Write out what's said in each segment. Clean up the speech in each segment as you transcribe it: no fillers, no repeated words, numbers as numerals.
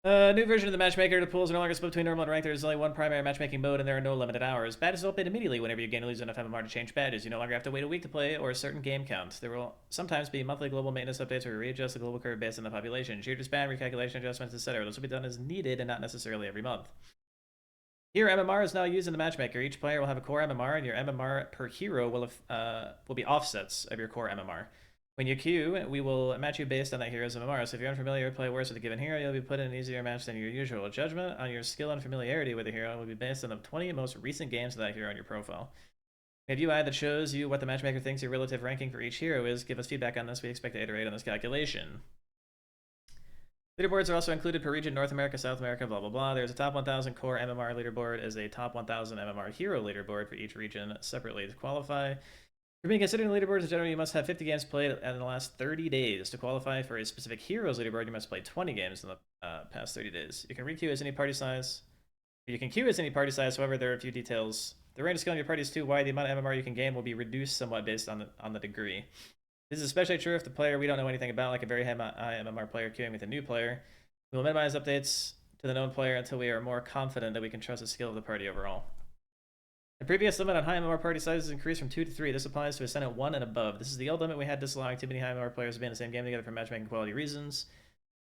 New version of the matchmaker. The pool is no longer split between normal and ranked. There is only one primary matchmaking mode, and there are no limited hours. Badges will update immediately whenever you gain or lose enough MMR to change badges. You no longer have to wait a week to play or a certain game count. There will sometimes be monthly global maintenance updates where we readjust the global curve based on the population. Cheer to span, recalculation adjustments, etc. Those will be done as needed and not necessarily every month. Here, MMR is now used in the matchmaker. Each player will have a core MMR, and your MMR per hero will be offsets of your core MMR. When you queue, we will match you based on that hero's MMR. So if you're unfamiliar or play worse with a given hero, you'll be put in an easier match than your usual. Judgment on your skill and familiarity with the hero will be based on the 20 most recent games of that hero on your profile. We have UI that shows you what the matchmaker thinks your relative ranking for each hero is. Give us feedback on this. We expect to iterate on this calculation. Leaderboards are also included per region: North America, South America, blah, blah, blah. There's a top 1000 core MMR leaderboard as a top 1000 MMR hero leaderboard for each region separately to qualify. For being considered in leaderboards, generally you must have 50 games played in the last 30 days. To qualify for a specific heroes leaderboard, you must play 20 games in the past 30 days. You can re-queue as any party size. You can queue as any party size, however, there are a few details. The range of skill in your party is too wide. The amount of MMR you can gain will be reduced somewhat based on the degree. This is especially true if the player we don't know anything about, like a very high MMR player queuing with a new player. We will minimize updates to the known player until we are more confident that we can trust the skill of the party overall. The previous limit on high MMR party sizes increased from 2 to 3. This applies to Ascendant 1 and above. This is the old limit we had, disallowing too many high MMR players to be in the same game together for matchmaking quality reasons.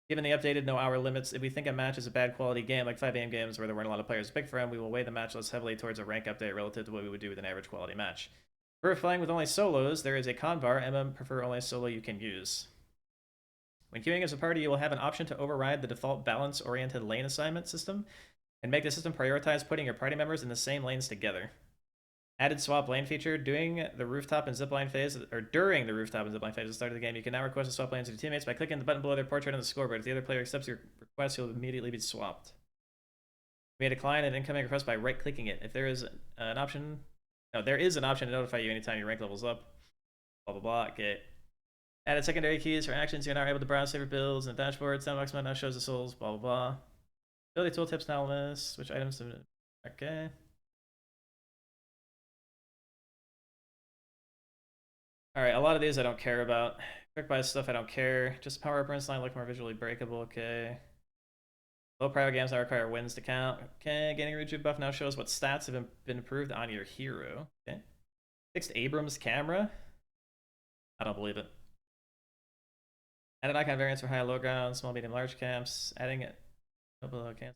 Given the updated no-hour limits, if we think a match is a bad quality game, like 5 AM games where there weren't a lot of players to pick from, we will weigh the match less heavily towards a rank update relative to what we would do with an average quality match. For playing with only solos, there is a convar, prefer only solo you can use. When queuing as a party, you will have an option to override the default balance-oriented lane assignment system and make the system prioritize putting your party members in the same lanes together. Added swap lane feature. During the rooftop and zipline phase at the start of the game, you can now request a swap lanes with your teammates by clicking the button below their portrait on the scoreboard. If the other player accepts your request, you'll immediately be swapped. We may decline an incoming request by right-clicking it. If there is an option, there is an option to notify you anytime your rank levels up. Blah blah blah. Okay. Added secondary keys for actions. You're now able to browse favorite builds and the dashboard. Soundbox mode now shows the souls. Blah blah blah. Ability tooltips now list. Which items to... Okay. Alright, a lot of these I don't care about. Quick buy stuff I don't care. Just power up line look more visually breakable. Okay. Low prior games now require wins to count. Okay. Gaining a rejuve buff now shows what stats have been improved on your hero. Okay. Fixed Abrams camera. I don't believe it. Added icon variants for high low ground, small, medium, large camps. Adding it. Okay.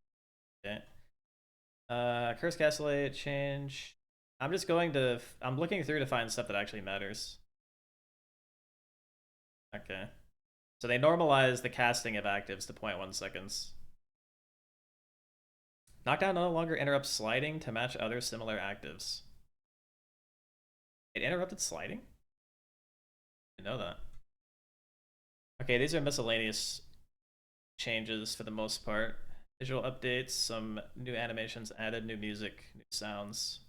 Curse Castle change. I'm looking through to find stuff that actually matters. Okay. So they normalize the casting of actives to 0.1 seconds. Knockdown no longer interrupts sliding to match other similar actives. It interrupted sliding? I didn't know that. Okay, these are miscellaneous changes for the most part. Visual updates, some new animations added, new music, new sounds.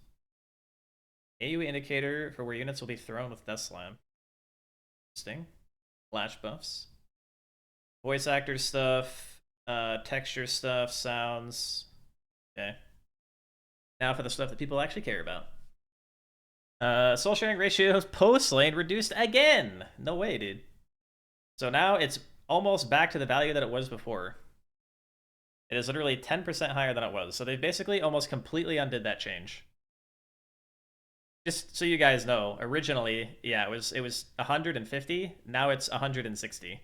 AoE indicator for where units will be thrown with Death Slam. Interesting. Flash buffs. Voice actor stuff, texture stuff, sounds. Okay. Now for the stuff that people actually care about. Soul sharing ratios post lane reduced again. No way, dude. So now it's almost back to the value that it was before. It is literally 10% higher than it was. So they basically almost completely undid that change. Just so you guys know, originally, yeah, it was 150. Now it's 160.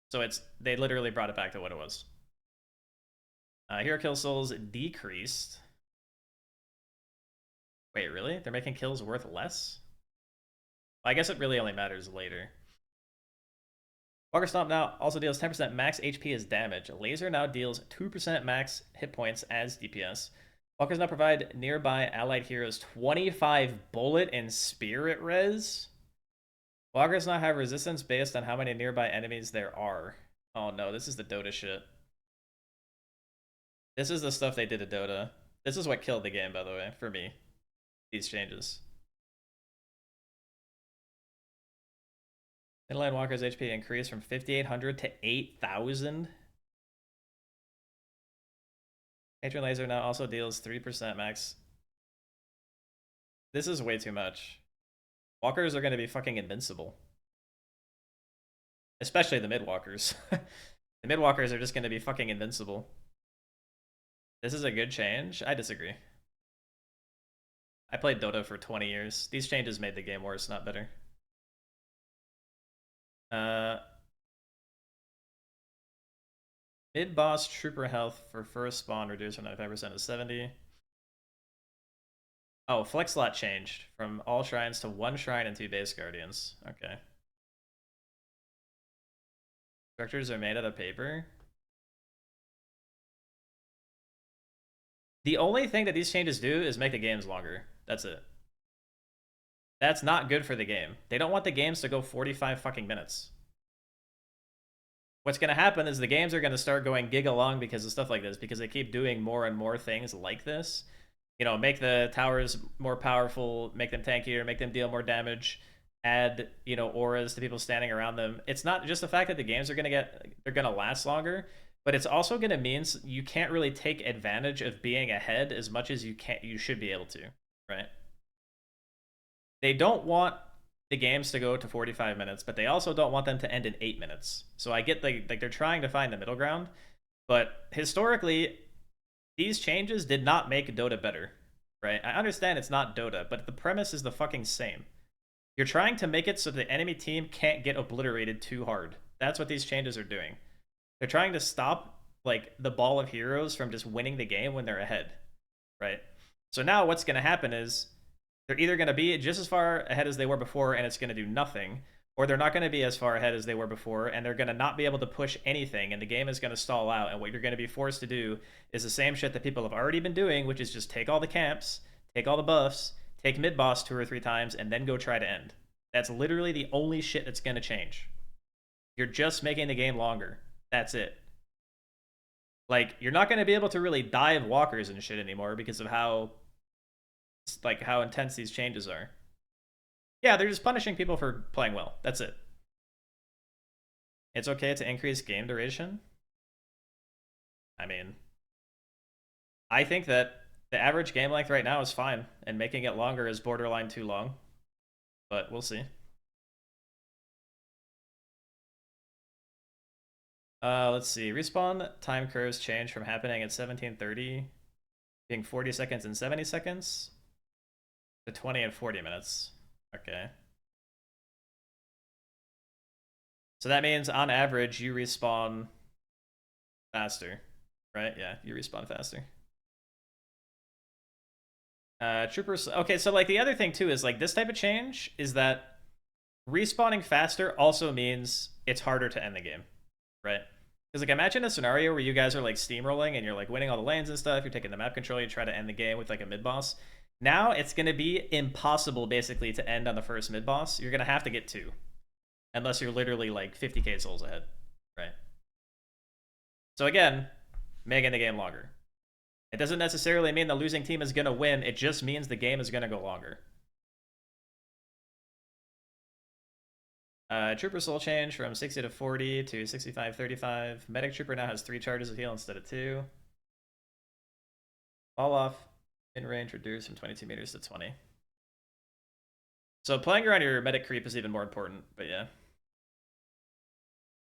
So they literally brought it back to what it was. Hero kill souls decreased. Wait, really? They're making kills worth less? Well, I guess it really only matters later. Walker Stomp now also deals 10% max HP as damage. Laser now deals 2% max hit points as DPS. Walkers now provide nearby allied heroes 25 bullet and spirit res. Walkers now have resistance based on how many nearby enemies there are. Oh no, this is the Dota shit. This is the stuff they did to Dota. This is what killed the game, by the way, for me. These changes. Midline Walker's HP increased from 5,800 to 8,000. Patron Laser now also deals 3% max. This is way too much. Walkers are going to be fucking invincible. Especially the mid walkers. The mid walkers are just going to be fucking invincible. This is a good change? I disagree. I played Dota for 20 years. These changes made the game worse, not better. Mid-boss trooper health for first spawn reduced from 95% to 70. Oh, flex slot changed from all shrines to 1 shrine and 2 base guardians. Okay. Structures are made out of paper. The only thing that these changes do is make the games longer. That's it. That's not good for the game. They don't want the games to go 45 fucking minutes. What's going to happen is the games are going to start going giga long because of stuff like this, because they keep doing more and more things like this. You know, make the towers more powerful, make them tankier, make them deal more damage, add, you know, auras to people standing around them. It's not just the fact that the games are they're going to last longer, but it's also going to mean you can't really take advantage of being ahead as much as you should be able to, right? They don't want the games to go to 45 minutes, but they also don't want them to end in 8 minutes. So I get like they're trying to find the middle ground, but historically, these changes did not make Dota better, right? I understand it's not Dota, but the premise is the fucking same. You're trying to make it so the enemy team can't get obliterated too hard. That's what these changes are doing. They're trying to stop like the ball of heroes from just winning the game when they're ahead, right? So now what's going to happen is they're either going to be just as far ahead as they were before and it's going to do nothing, or they're not going to be as far ahead as they were before and they're going to not be able to push anything and the game is going to stall out, and what you're going to be forced to do is the same shit that people have already been doing, which is just take all the camps, take all the buffs, take mid-boss 2 or 3 times, and then go try to end. That's literally the only shit that's going to change. You're just making the game longer. That's it. Like, you're not going to be able to really dive walkers and shit anymore because of how intense these changes are. Yeah, they're just punishing people for playing well. That's it. It's okay to increase game duration. I mean, I think that the average game length right now is fine, and making it longer is borderline too long. But we'll see. Let's see. Respawn time curves change from happening at 17:30, being 40 seconds and 70 seconds, to 20 and 40 minutes. Okay. So that means on average you respawn faster, right? Yeah, you respawn faster. Troopers. Okay, so like the other thing too is like this type of change is that respawning faster also means it's harder to end the game, right? Because like imagine a scenario where you guys are like steamrolling and you're like winning all the lanes and stuff, you're taking the map control, you try to end the game with like a mid-boss. Now it's going to be impossible basically to end on the first mid-boss. You're going to have to get 2. Unless you're literally like 50k souls ahead, right? So again, making the game longer. It doesn't necessarily mean the losing team is going to win, it just means the game is going to go longer. Trooper soul change from 60 to 40 to 65-35. Medic Trooper now has 3 charges of heal instead of 2. Fall off in range reduced from 22 meters to 20. So playing around your medic creep is even more important, but yeah.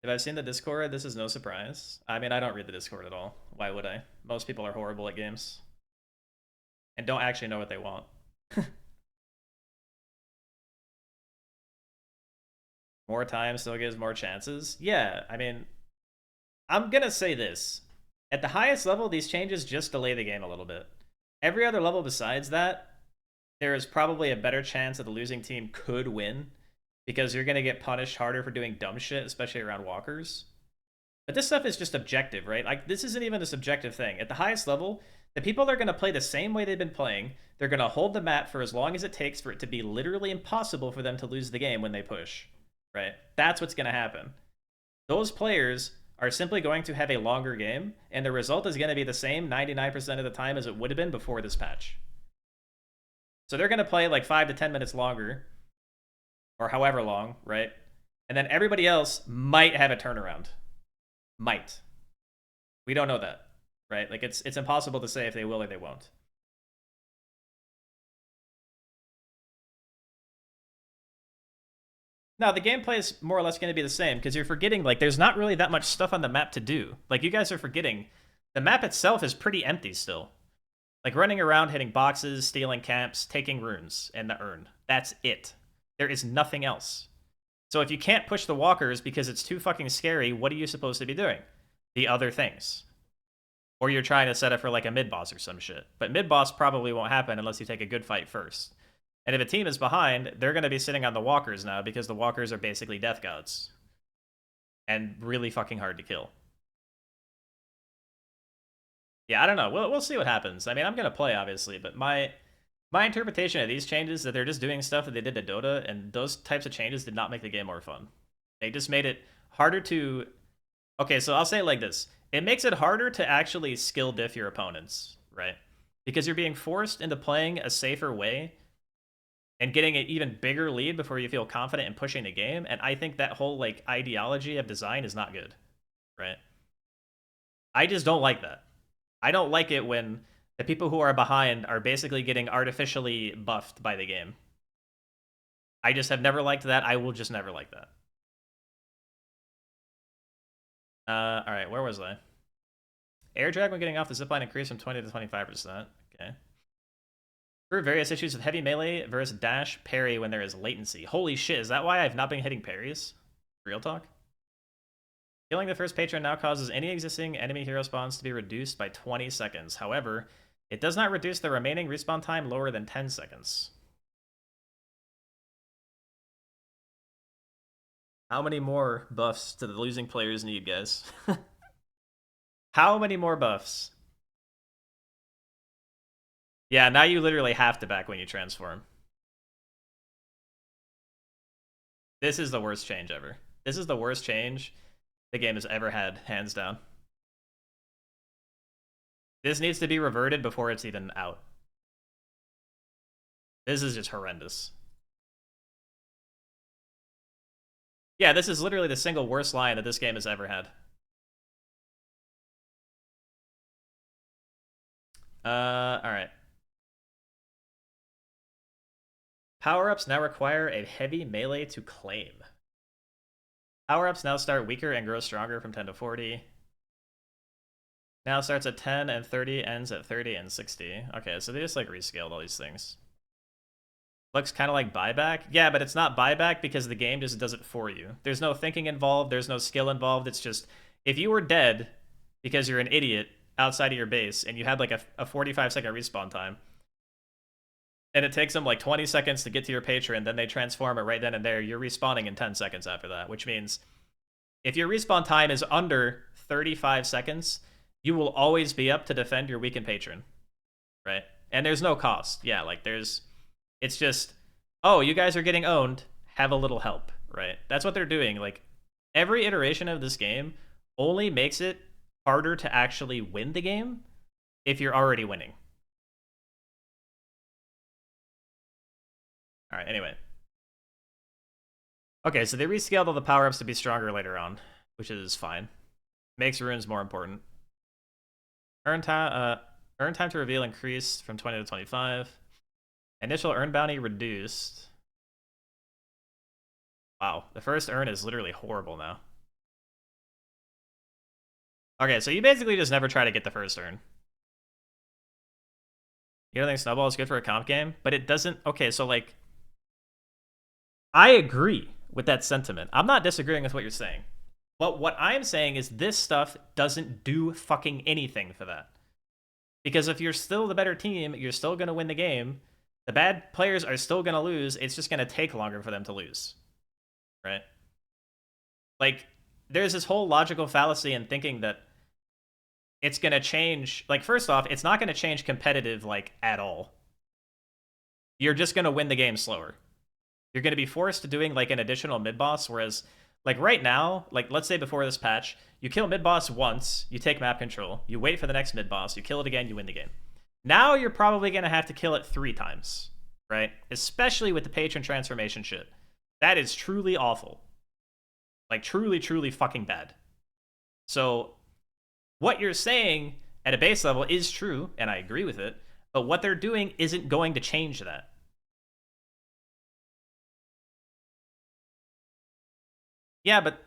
If I've seen the Discord, this is no surprise. I mean, I don't read the Discord at all. Why would I? Most people are horrible at games. And don't actually know what they want. More time still gives more chances. Yeah, I mean, I'm gonna say this. At the highest level, these changes just delay the game a little bit. Every other level besides that, there is probably a better chance that the losing team could win because you're going to get punished harder for doing dumb shit, especially around walkers. But this stuff is just objective, right? Like, this isn't even a subjective thing. At the highest level, the people are going to play the same way they've been playing. They're going to hold the map for as long as it takes for it to be literally impossible for them to lose the game when they push, right? That's what's going to happen. Those players are simply going to have a longer game, and the result is going to be the same 99% of the time as it would have been before this patch. So they're going to play like 5 to 10 minutes longer, or however long, right? And then everybody else might have a turnaround. Might. We don't know that, right? Like it's impossible to say if they will or they won't. No, the gameplay is more or less going to be the same because you're forgetting, like, there's not really that much stuff on the map to do. Like, you guys are forgetting The map itself is pretty empty still. Like running around, hitting boxes, stealing camps, taking runes, and the urn. That's it. There is nothing else. So if you can't push the walkers because it's too fucking scary, what are you supposed to be doing? The other things. Or you're trying to set up for like a mid-boss or some shit. But mid-boss probably won't happen unless you take a good fight first. And if a team is behind, they're going to be sitting on the walkers now because the walkers are basically death gods. And really fucking hard to kill. Yeah, I don't know. We'll see what happens. I mean, I'm going to play, obviously, but my interpretation of these changes is that they're just doing stuff that they did to Dota, and those types of changes did not make the game more fun. They just made it harder to... Okay, so I'll say it like this. It makes it harder to actually skill diff your opponents, right? Because you're being forced into playing a safer way and getting an even bigger lead before you feel confident in pushing the game, and I think that whole, like, ideology of design is not good, right? I just don't like that. I don't like it when the people who are behind are basically getting artificially buffed by the game. I just have never liked that. I will just never like that. Alright, where was I? Air drag when getting off the zipline increased from 20 to 25%. Okay. For various issues with heavy melee versus dash parry when there is latency. Holy shit, is that why I've not been hitting parries? Real talk? Killing the first patron now causes any existing enemy hero spawns to be reduced by 20 seconds. However, it does not reduce the remaining respawn time lower than 10 seconds. How many more buffs do the losing players need, guys? How many more buffs? Yeah, now you literally have to back when you transform. This is the worst change ever. This is the worst change the game has ever had, hands down. This needs to be reverted before it's even out. This is just horrendous. Yeah, this is literally the single worst line that this game has ever had. Alright. Power-ups now require a heavy melee to claim. Power-ups now start weaker and grow stronger from 10 to 40. Now starts at 10 and 30, ends at 30 and 60. Okay, so they just like rescaled all these things. Looks kind of like buyback. Yeah, but it's not buyback because the game just does it for you. There's no thinking involved. There's no skill involved. It's just, if you were dead because you're an idiot outside of your base and you had like a 45-second respawn time, and it takes them like 20 seconds to get to your patron, then they transform it right then and there, you're respawning in 10 seconds after that, which means if your respawn time is under 35 seconds, you will always be up to defend your weakened patron, right? And there's no cost. Yeah, like it's just, oh, you guys are getting owned, have a little help, right? That's what they're doing. Like, every iteration of this game only makes it harder to actually win the game if you're already winning. All right, anyway. Okay, so they rescaled all the power-ups to be stronger later on, which is fine. Makes runes more important. Earn time to reveal increased from 20 to 25. Initial earn bounty reduced. Wow, the first earn is literally horrible now. Okay, so you basically just never try to get the first earn. You don't think Snowball is good for a comp game? But it doesn't... Okay, so like... I agree with that sentiment. I'm not disagreeing with what you're saying. But what I'm saying is this stuff doesn't do fucking anything for that. Because if you're still the better team, you're still going to win the game. The bad players are still going to lose. It's just going to take longer for them to lose. Right? Like, there's this whole logical fallacy in thinking that it's going to change. Like, first off, it's not going to change competitive, like, at all. You're just going to win the game slower. You're going to be forced to doing, like, an additional mid-boss, whereas, like, right now, like, let's say before this patch, you kill mid-boss once, you take map control, you wait for the next mid-boss, you kill it again, you win the game. Now you're probably going to have to kill it 3 times, right? Especially with the patron transformation shit. That is truly awful. Like, truly, truly fucking bad. So, what you're saying at a base level is true, and I agree with it, but what they're doing isn't going to change that. Yeah, but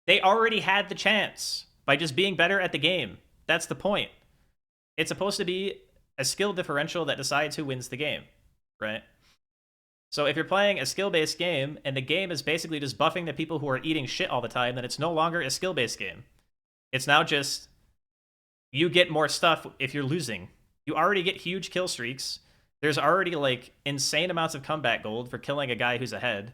they already had the chance. by just being better at the game. That's the point. It's supposed to be a skill differential that decides who wins the game, right? So if you're playing a skill-based game and the game is basically just buffing the people who are eating shit all the time, then it's no longer a skill-based game. It's now just you get more stuff if you're losing. You already get huge kill streaks. There's already like insane amounts of comeback gold for killing a guy who's ahead.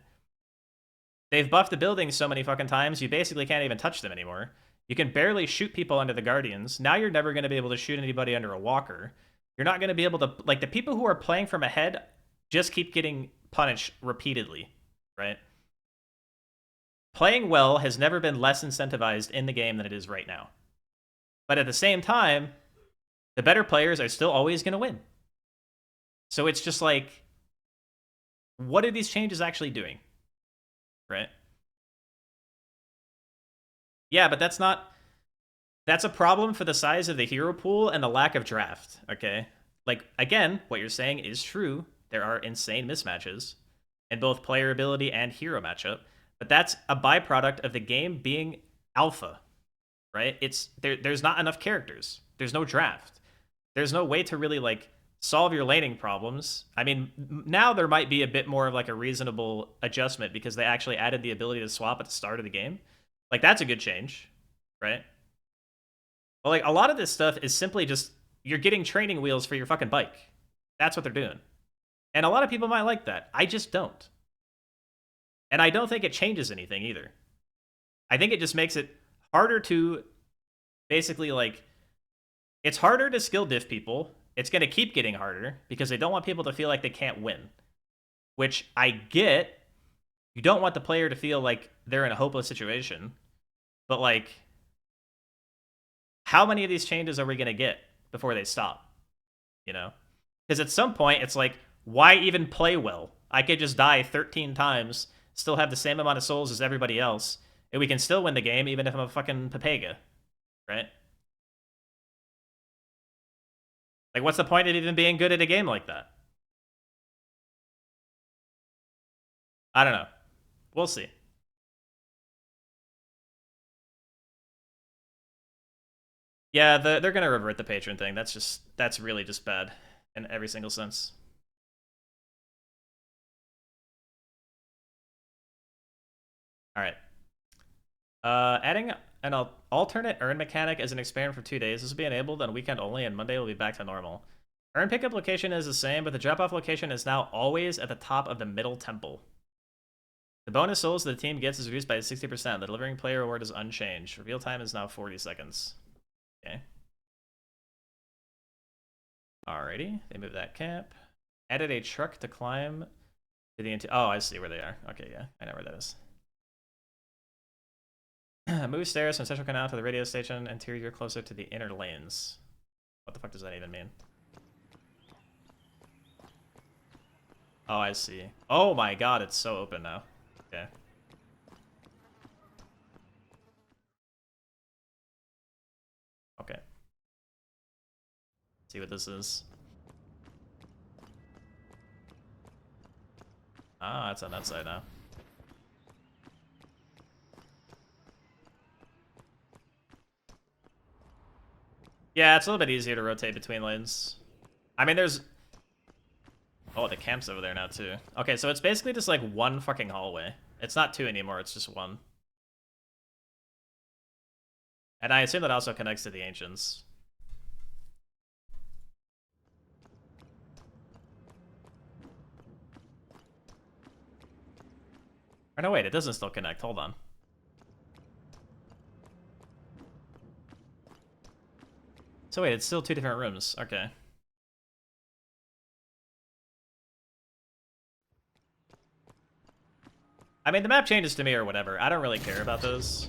They've buffed the buildings so many fucking times, you basically can't even touch them anymore. You can barely shoot people under the Guardians. Now you're never going to be able to shoot anybody under a Walker. You're not going to be able to... Like, the people who are playing from ahead just keep getting punished repeatedly, right? Playing well has never been less incentivized in the game than it is right now. But at the same time, the better players are still always going to win. So it's just like, what are these changes actually doing? Right? Yeah, but that's not... That's a problem for the size of the hero pool and the lack of draft, okay? Like, again, what you're saying is true. There are insane mismatches in both player ability and hero matchup, but that's a byproduct of the game being alpha, right? There's not enough characters. There's no draft. There's no way to really, like, solve your laning problems. I mean, now there might be a bit more of, like, a reasonable adjustment because they actually added the ability to swap at the start of the game. Like, that's a good change, right? But, like, a lot of this stuff is simply just, you're getting training wheels for your fucking bike. That's what they're doing. And a lot of people might like that. I just don't. And I don't think it changes anything either. I think it just makes it harder to basically, like, it's harder to skill diff people. It's going to keep getting harder because they don't want people to feel like they can't win. Which I get. You don't want the player to feel like they're in a hopeless situation. But, like, how many of these changes are we going to get before they stop? You know? Because at some point, it's like, why even play well? I could just die 13 times, still have the same amount of souls as everybody else, and we can still win the game even if I'm a fucking Pepega, right? Like, what's the point of even being good at a game like that? I don't know. We'll see. Yeah, they're gonna revert the patron thing. That's really just bad in every single sense. All right. Adding an alternate earn mechanic as an experiment for 2 days. This will be enabled on weekend only, and Monday will be back to normal. Earn pickup location is the same, but the drop-off location is now always at the top of the middle temple. The bonus souls the team gets is reduced by 60%. The delivering player reward is unchanged. Reveal time is now 40 seconds. Okay. Alrighty, they moved that camp. Added a truck to climb to the oh, I see where they are. Okay, yeah, I know where that is. Move stairs from Central Canal to the radio station. Interior closer to the inner lanes. What the fuck does that even mean? Oh, I see. Oh my god, it's so open now. Okay. Okay. See what this is. Ah, it's on that side now. Yeah, it's a little bit easier to rotate between lanes. I mean, there's... Oh, the camp's over there now, too. Okay, so it's basically just, like, one fucking hallway. It's not two anymore, it's just one. And I assume that also connects to the Ancients. Or no, wait, it doesn't still connect. Hold on. So wait, it's still two different rooms. Okay. I mean, the map changes to me or whatever. I don't really care about those.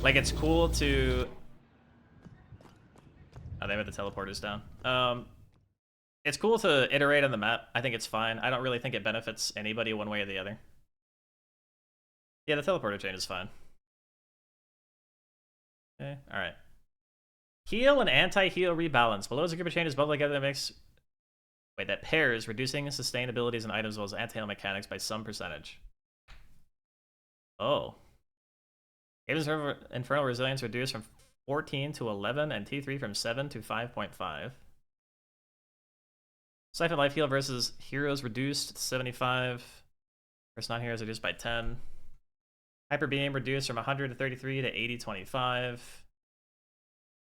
Like, it's cool to... Oh, they have the teleporters down. It's cool to iterate on the map. I think it's fine. I don't really think it benefits anybody one way or the other. Yeah, the teleporter change is fine. Okay, alright. Heal and anti-heal rebalance. Below is a group of changes bubble together that makes... Wait, that pairs reducing sustain abilities and items as well as anti-heal mechanics by some percentage. Oh. Gabe's Infernal Resilience reduced from 14 to 11, and T3 from 7 to 5.5. Siphon Life Heal versus Heroes reduced to 75. Versus non-heroes reduced by 10. Hyper Beam reduced from 100 to 33 to 80, 25.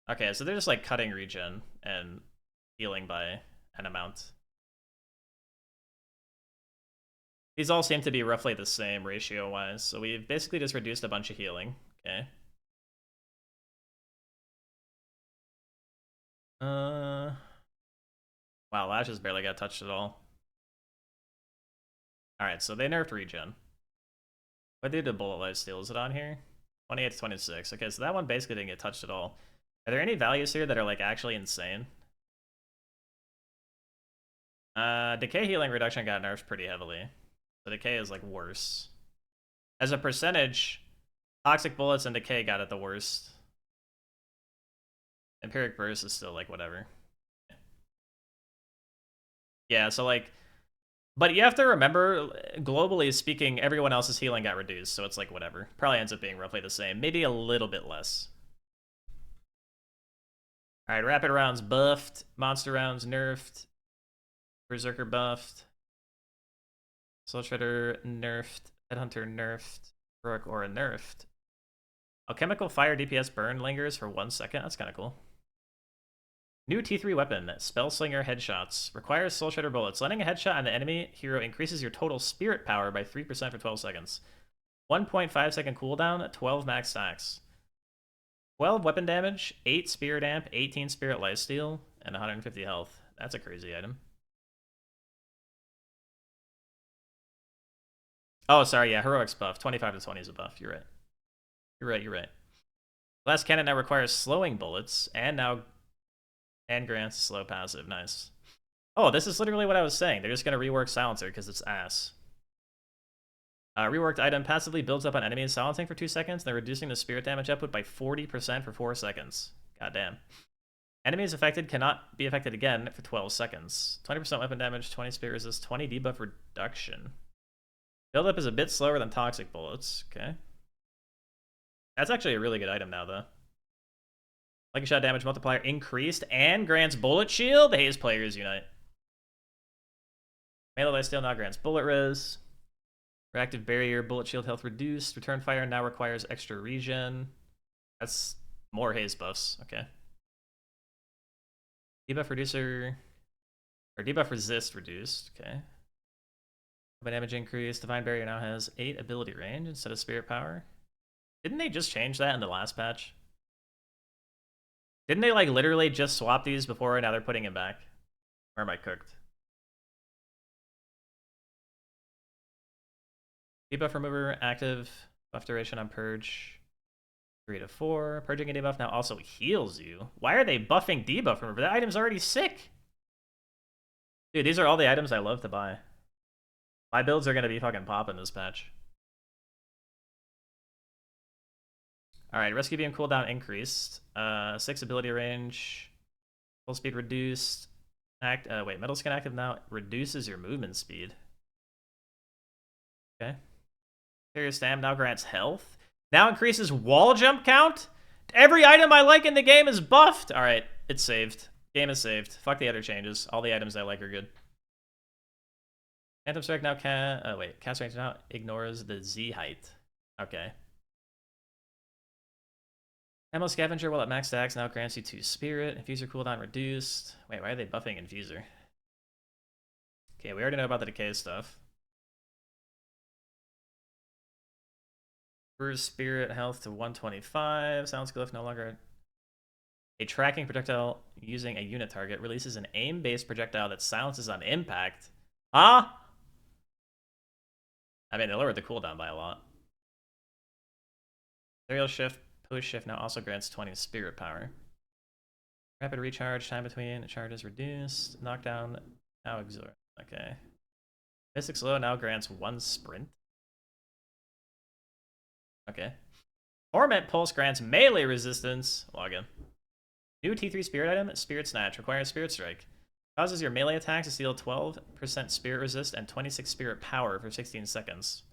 Okay, so they're just like cutting regen and healing by an amount. These all seem to be roughly the same ratio-wise, so we've basically just reduced a bunch of healing. Okay. Wow, Lashes barely got touched at all. Alright, so they nerfed regen. What did the Bullet Lifesteal? Is it on here? 28 to 26. Okay, so that one basically didn't get touched at all. Are there any values here that are like actually insane? Decay healing reduction got nerfed pretty heavily. So decay is like worse. As a percentage, toxic bullets and decay got it the worst. Empiric burst is still like whatever. Yeah, so like, but you have to remember, globally speaking, everyone else's healing got reduced, so it's like whatever. Probably ends up being roughly the same, maybe a little bit less. Alright, rapid rounds buffed, monster rounds nerfed, berserker buffed, soul shredder nerfed, headhunter nerfed, heroic aura nerfed. Alchemical fire DPS burn lingers for 1 second, that's kind of cool. New T3 weapon, Spellslinger Headshots. Requires Soul Shredder bullets. Landing a headshot on the enemy hero increases your total spirit power by 3% for 12 seconds. 1.5 second cooldown, 12 max stacks. 12 weapon damage, 8 spirit amp, 18 spirit lifesteal, and 150 health. That's a crazy item. Oh, sorry, yeah, heroics buff. 25 to 20 is a buff. You're right. You're right. Glass Cannon now requires slowing bullets, and grants slow passive. Nice. Oh, this is literally what I was saying. They're just going to rework Silencer because it's ass. Reworked item passively builds up on enemies silencing for 2 seconds, then reducing the spirit damage output by 40% for 4 seconds. Goddamn. Enemies affected cannot be affected again for 12 seconds. 20% weapon damage, 20 spirit resist, 20 debuff reduction. Buildup is a bit slower than toxic bullets. Okay. That's actually a really good item now, though. Lucky shot damage multiplier increased and grants bullet shield. Haze players unite. Melee lifesteal now grants bullet res. Reactive barrier, bullet shield health reduced. Return fire now requires extra regen. That's more haze buffs. Okay. Debuff reducer. Or debuff resist reduced. Okay. Weapon damage increase. Divine barrier now has 8 ability range instead of spirit power. Didn't they just change that in the last patch? Didn't they like literally just swap these before and now they're putting it back? Or am I cooked? Debuff remover active. Buff duration on purge. 3 to 4. Purging a debuff now also heals you. Why are they buffing debuff remover? That item's already sick. Dude, these are all the items I love to buy. My builds are gonna be fucking popping this patch. Alright, Rescue Beam cooldown increased. 6 ability range. Full speed reduced. Wait, Metal Skin active now reduces your movement speed. Okay. Superior Stam now grants health. Now increases wall jump count? Every item I like in the game is buffed! Alright, it's saved. Game is saved. Fuck the other changes. All the items I like are good. Phantom Strike now cast range now ignores the Z height. Okay. Ammo Scavenger while at max stacks now grants you 2 spirit. Infuser cooldown reduced. Wait, why are they buffing Infuser? Okay, we already know about the decay stuff. Bruise spirit health to 125. Silence Glyph no longer. A tracking projectile using a unit target releases an aim-based projectile that silences on impact. Huh? I mean, they lowered the cooldown by a lot. Aerial shift, push shift now also grants 20 spirit power. Rapid recharge, time between charges reduced. Knockdown now exhort. Okay. Mystic Slow now grants 1 sprint. Okay. Torment Pulse grants melee resistance. Login. New T3 spirit item, Spirit Snatch. Requires Spirit Strike. Causes your melee attacks to deal 12% spirit resist and 26 spirit power for 16 seconds.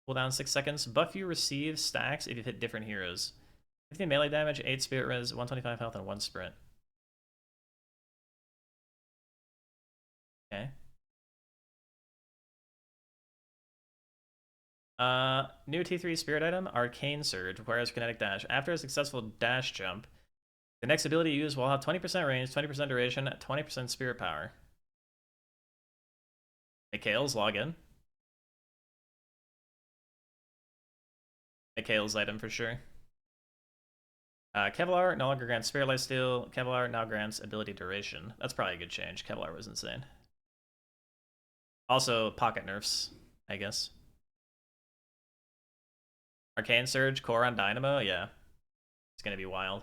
Cooldown 6 seconds. Buff you receive stacks if you hit different heroes. 15 melee damage, 8 spirit res, 125 health, and 1 sprint. Okay. New T3 spirit item, Arcane Surge, requires kinetic dash. After a successful dash jump, the next ability you use will have 20% range, 20% duration, 20% spirit power. Mikhail's login. Mikhail's item for sure. Kevlar no longer grants Spirit Lifesteal. Kevlar now grants ability duration. That's probably a good change. Kevlar was insane. Also, pocket nerfs, I guess. Arcane Surge, Core on Dynamo, yeah. It's gonna be wild.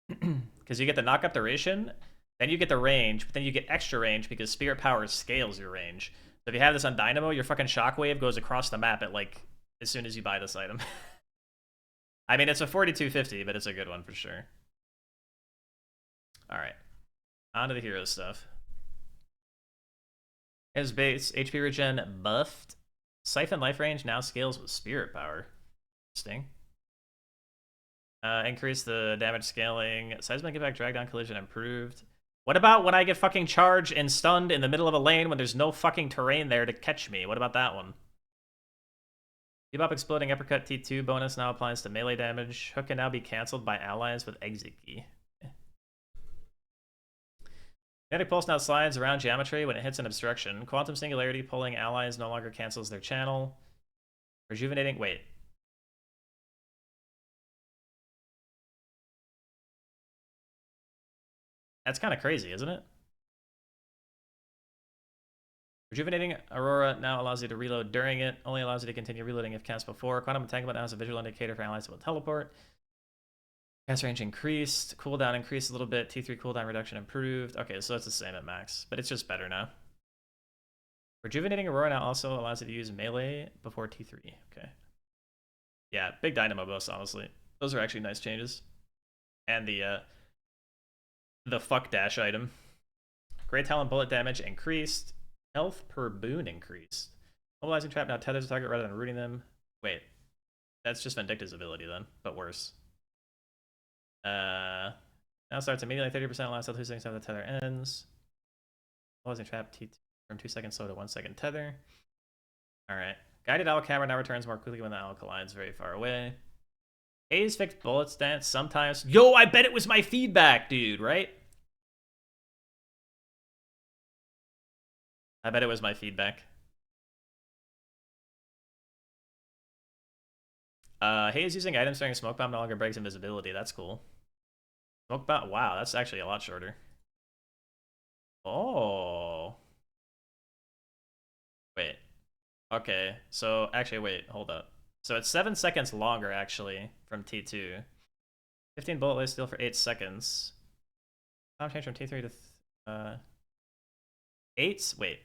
Because you get the knock-up duration, then you get the range, but then you get extra range because Spirit Power scales your range. So if you have this on Dynamo, your fucking Shockwave goes across the map at, like, as soon as you buy this item. I mean, it's a 4250, but it's a good one for sure. Alright. On to the hero stuff. His base, HP regen buffed. Siphon life range now scales with spirit power. Interesting. Increase the damage scaling. Seismic impact, drag down collision improved. What about when I get fucking charged and stunned in the middle of a lane when there's no fucking terrain there to catch me? What about that one? Bebop exploding uppercut T2 bonus now applies to melee damage. Hook can now be cancelled by allies with exit key. Kinetic pulse now slides around geometry when it hits an obstruction. Quantum singularity pulling allies no longer cancels their channel. Rejuvenating. Wait. That's kind of crazy, isn't it? Rejuvenating Aurora now allows you to reload during it. Only allows you to continue reloading if cast before. Quantum Entanglement now has a visual indicator for allies that will teleport. Cast range increased. Cooldown increased a little bit. T3 cooldown reduction improved. Okay, so it's the same at max, but it's just better now. Rejuvenating Aurora now also allows you to use melee before T3. Okay. Yeah, big dynamo boost, honestly. Those are actually nice changes. And the fuck dash item. Great Talent bullet damage increased. Health per boon increased. Mobilizing trap now tethers the target rather than rooting them. Wait. That's just Vindicta's ability then, but worse. Now starts immediately 30% last till 2 seconds after the tether ends. Mobilizing trap T2 from 2 seconds slow to 1 second tether. Alright. Guided owl camera now returns more quickly when the owl collides very far away. A's fixed bullet stance sometimes. Yo, I bet it was my feedback, dude, right? I bet it was my feedback. Hayes using items during Smoke Bomb no longer breaks invisibility. That's cool. Smoke Bomb, wow, that's actually a lot shorter. Oh. Wait. Okay, so actually, wait, hold up. So it's 7 seconds longer, actually, from T2. 15 bullet life steal for 8 seconds. Time change from T3 to 8? Wait.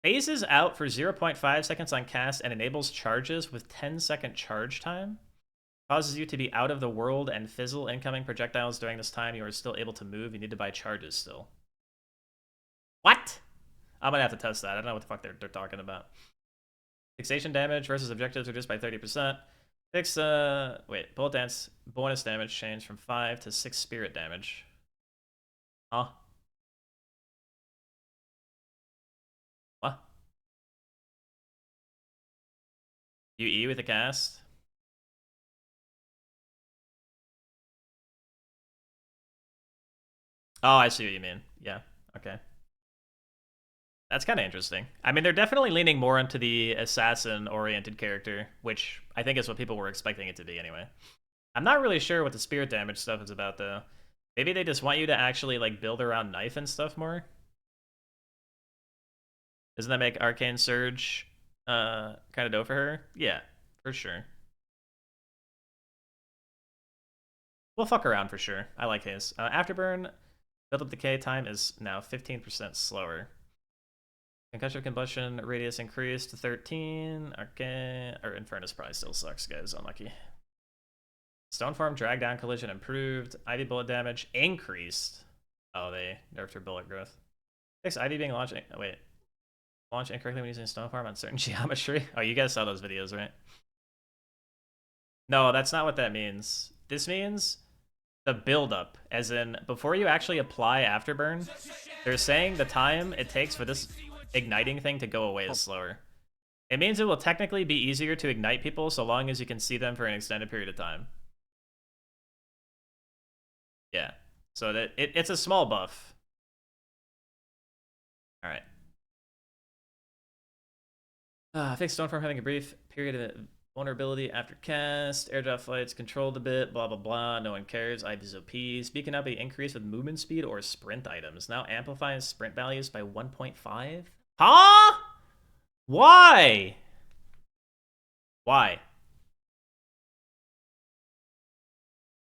Phases out for 0.5 seconds on cast and enables charges with 10-second charge time. Causes you to be out of the world and fizzle incoming projectiles during this time. You are still able to move. You need to buy charges still. What? I'm gonna have to test that. I don't know what the fuck they're talking about. Fixation damage versus objectives reduced by 30%. Fix, wait, bullet dance bonus damage changed from 5 to 6 spirit damage. Huh? What? You E with the cast? Oh, I see what you mean. Yeah, okay. That's kind of interesting. I mean, they're definitely leaning more into the assassin-oriented character, which I think is what people were expecting it to be anyway. I'm not really sure what the spirit damage stuff is about, though. Maybe they just want you to actually, like, build around knife and stuff more? Doesn't that make Arcane Surge kind of dope for her? Yeah, for sure. We'll fuck around for sure. I like his. Afterburn, build-up decay time is now 15% slower. Concussion combustion radius increased to 13. Okay. Or Infernus probably still sucks, guys. Unlucky. Stoneform drag down collision improved. Ivy bullet damage increased. Oh, they nerfed her bullet growth. Fix Ivy being launched. Wait. Launch incorrectly when using stone farm on certain geometry. Oh, you guys saw those videos, right? No, that's not what that means. This means the buildup, as in before you actually apply Afterburn, they're saying the time it takes for this igniting thing to go away is slower. It means it will technically be easier to ignite people so long as you can see them for an extended period of time. Yeah. So that it's a small buff. All right. Fixed stone farm having a brief period of vulnerability after cast. Airdrop flights controlled a bit. Blah blah blah. No one cares. IVs OP. Speaking of a increase with movement speed or sprint items. Now amplifies sprint values by 1.5. Huh? Why? Why?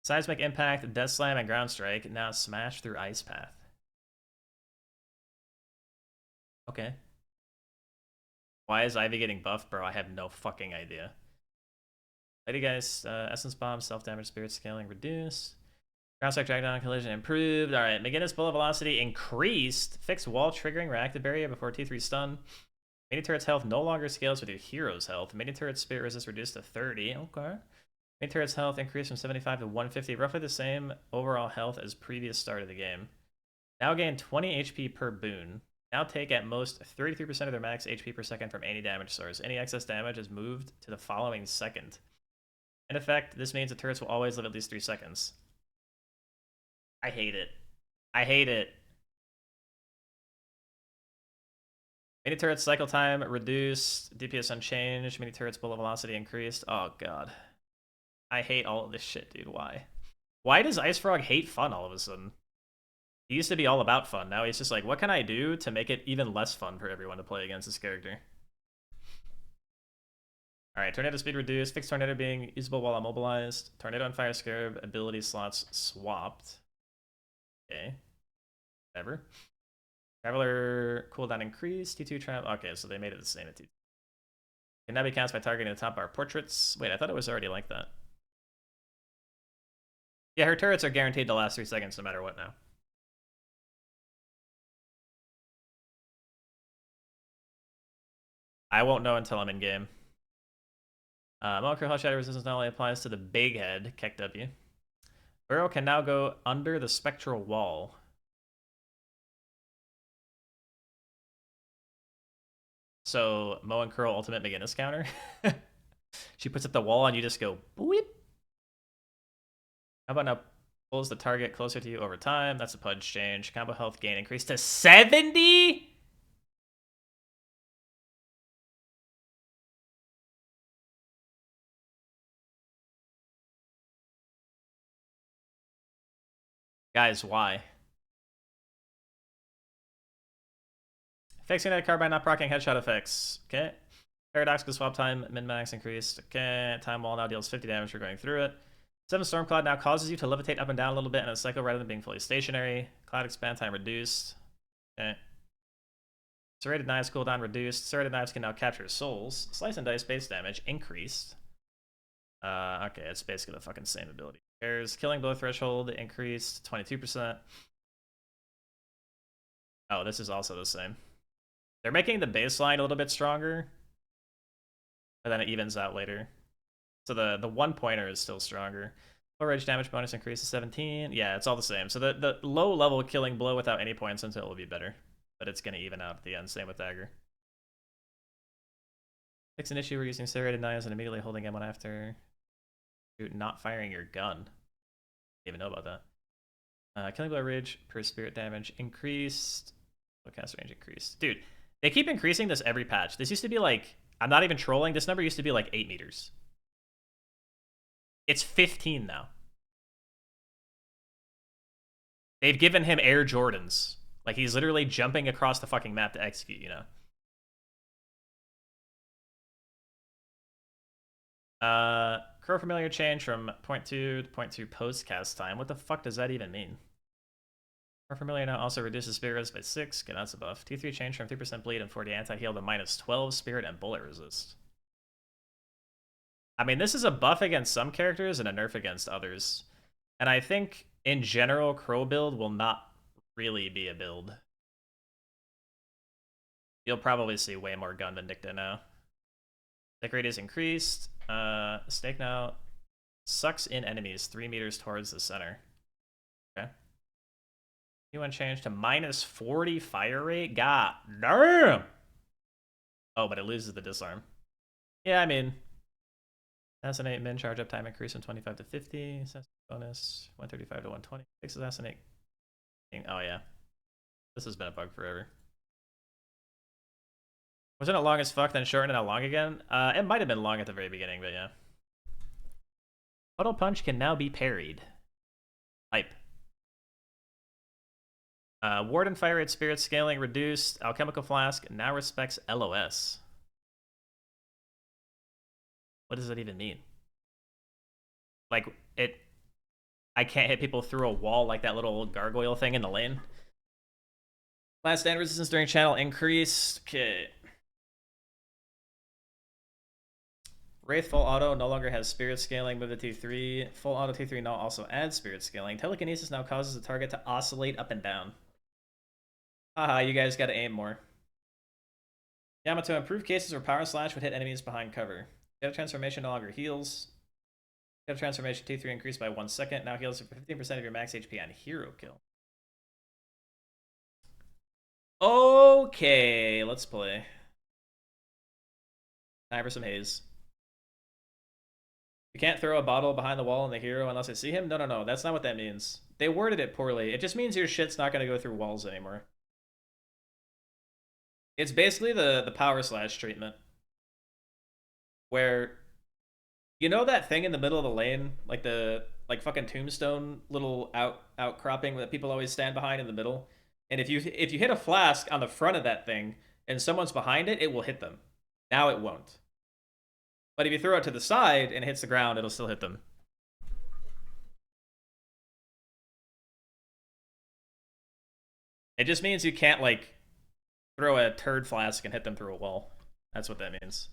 Seismic impact, death slam, and ground strike. Now smash through ice path. Okay. Why is Ivy getting buffed, bro? I have no fucking idea. Lady guys, essence bomb, self damage, spirit scaling reduced. Ground strike, drag down, collision improved. All right, McGinnis bullet velocity increased. Fixed wall triggering reactive barrier before T3 stun. Mini turret's health no longer scales with your hero's health. Mini turret's spirit resist reduced to 30. Okay. Mini turret's health increased from 75 to 150, roughly the same overall health as previous start of the game. Now gain 20 HP per boon. Now take at most 33% of their max HP per second from any damage source. Any excess damage is moved to the following second. In effect, this means the turrets will always live at least 3 seconds. I hate it. I hate it. Mini turrets cycle time reduced, DPS unchanged, mini turrets bullet velocity increased. Oh god. I hate all of this shit, dude. Why? Why does Ice Frog hate fun all of a sudden? He used to be all about fun. Now he's just like, what can I do to make it even less fun for everyone to play against this character? Alright, Tornado speed reduced. Fixed Tornado being usable while immobilized. Tornado and Fire Scarab ability slots swapped. Okay. Whatever. Traveler cooldown increased. T2 travel. Okay, so they made it the same at T2. Can now be cast by targeting the top bar portraits. Wait, I thought it was already like that. Yeah, her turrets are guaranteed to last 3 seconds no matter what now. I won't know until I'm in game. Molecule Hot Shadow Resistance not only applies to the big head, Keck W. Burrow can now go under the spectral wall. So, Mo and Curl ultimate McGinnis counter. She puts up the wall and you just go boop. How about now pulls the target closer to you over time? That's a pudge change. Combo health gain increased to 70? Guys, why? Fixing that card by not proccing headshot effects. Okay. Paradoxical swap time, min-max increased. Okay. Time wall now deals 50 damage for going through it. 7 Storm Cloud now causes you to levitate up and down a little bit in a cycle rather than being fully stationary. Cloud expand time reduced. Okay. Serrated Knives cooldown reduced. Serrated Knives can now capture souls. Slice and Dice base damage increased. Okay, it's basically the fucking same ability. There's Killing Blow threshold increased 22%. Oh, this is also the same. They're making the baseline a little bit stronger, but then it evens out later. So the 1-pointer is still stronger. Low range damage bonus increase to 17. Yeah, it's all the same. So the low level Killing Blow without any points until it will be better. But it's going to even out at the end. Same with Dagger. Fix an issue where using serrated knives and immediately holding M1 after not firing your gun. Didn't even know about that. Killing Blow range per spirit damage increased. Cast range increased. Dude, they keep increasing this every patch. This used to be like, I'm not even trolling, this number used to be like 8 meters. It's 15 now. They've given him Air Jordans. Like, he's literally jumping across the fucking map to execute, you know? Crow Familiar change from 0.2 to 0.2 post cast time. What the fuck does that even mean? Crow Familiar now also reduces spirit resist by 6. Okay, that's a buff. T3 change from 3% bleed and 40 anti-heal to minus 12 spirit and bullet resist. I mean, this is a buff against some characters and a nerf against others. And I think, in general, Crow build will not really be a build. You'll probably see way more gun Vindicta now. Stick radius increased. Stake now sucks in enemies 3 meters towards the center. Okay. Q1 changed to minus 40 fire rate? God damn! Oh, but it loses the disarm. Yeah, I mean, assassinate min charge up time increase from 25 to 50. Bonus 135 to 120. Fix assassinate. Oh, yeah. This has been a bug forever. Wasn't it long as fuck, then shortened and now long again? It might have been long at the very beginning, but yeah. Puddle Punch can now be parried. Hype. Warden Fire Rate Spirit Scaling reduced. Alchemical Flask now respects LOS. What does that even mean? Like, I can't hit people through a wall like that little gargoyle thing in the lane. Last stand resistance during channel increased. Okay. Wraith full auto no longer has spirit scaling. Move to T3. Full auto T3 now also adds spirit scaling. Telekinesis now causes the target to oscillate up and down. Haha, you guys gotta aim more. Yamato, improve cases where Power Slash would hit enemies behind cover. Get a transformation no longer heals. Get a transformation T3 increased by 1 second. Now heals for 15% of your max HP on hero kill. Okay, let's play. Time for some haze. You can't throw a bottle behind the wall on the hero unless I see him? No. That's not what that means. They worded it poorly. It just means your shit's not going to go through walls anymore. It's basically the Power Slash treatment. Where, you know that thing in the middle of the lane? Like the fucking tombstone little outcropping that people always stand behind in the middle? And if you hit a flask on the front of that thing and someone's behind it, it will hit them. Now it won't. But if you throw it to the side and it hits the ground, it'll still hit them. It just means you can't, like, throw a turd flask and hit them through a wall. That's what that means.